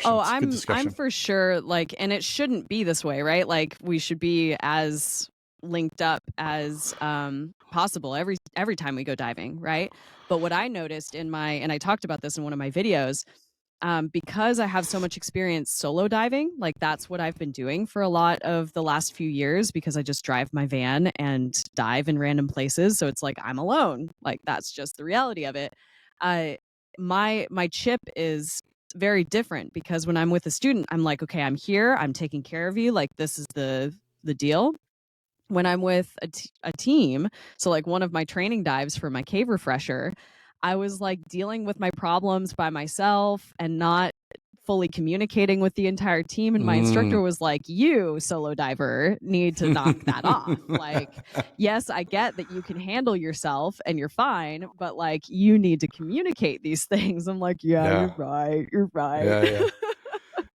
Oh, It's good I'm discussion. for sure like, and it shouldn't be this way, right? Like we should be as linked up as possible every time we go diving, right? But what I noticed in my, and I talked about this in one of my videos, because I have so much experience solo diving, like that's what I've been doing for a lot of the last few years because I just drive my van and dive in random places. So it's like I'm alone. Like that's just the reality of it. Uh, my chip is very different because when I'm with a student, I'm like, okay, I'm here, I'm taking care of you. Like this is the deal. When I'm with a team, so like one of my training dives for my cave refresher, I was like dealing with my problems by myself and not fully communicating with the entire team. And my instructor Mm. was like, you, solo diver, need to knock that off. Like, yes, I get that you can handle yourself and you're fine, but like, you need to communicate these things. I'm like, yeah, Yeah. you're right. You're right. Yeah. Yeah.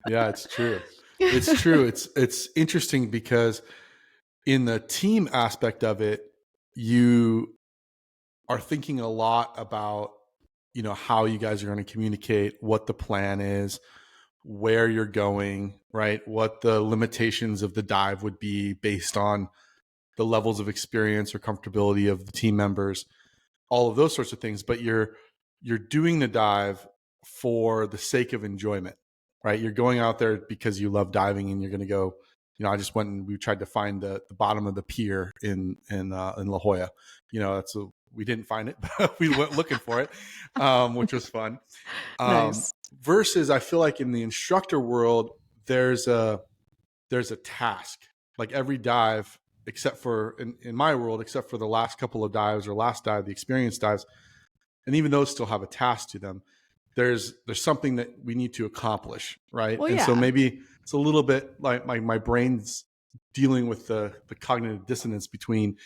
Yeah. It's true. It's true. It's interesting because in the team aspect of it, you are thinking a lot about, how you guys are going to communicate, what the plan is, where you're going, right? What the limitations of the dive would be based on the levels of experience or comfortability of the team members, all of those sorts of things. But you're doing the dive for the sake of enjoyment, right? You're going out there because you love diving, and you're going to go. I just went and we tried to find the bottom of the pier in La Jolla. We didn't find it, but we went looking for it, which was fun. Nice. Versus, I feel like in the instructor world, there's a task. Like every dive, except for in my world, except for the last couple of dives or last dive, the experience dives, and even those still have a task to them. There's something that we need to accomplish, right? Well, And so yeah. maybe it's a little bit like my brain's dealing with the cognitive dissonance between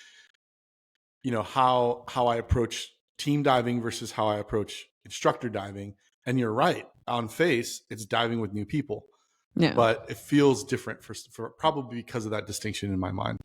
how I approach team diving versus how I approach instructor diving. And you're right, on face it's diving with new people, Yeah. but it feels different for probably because of that distinction in my mind.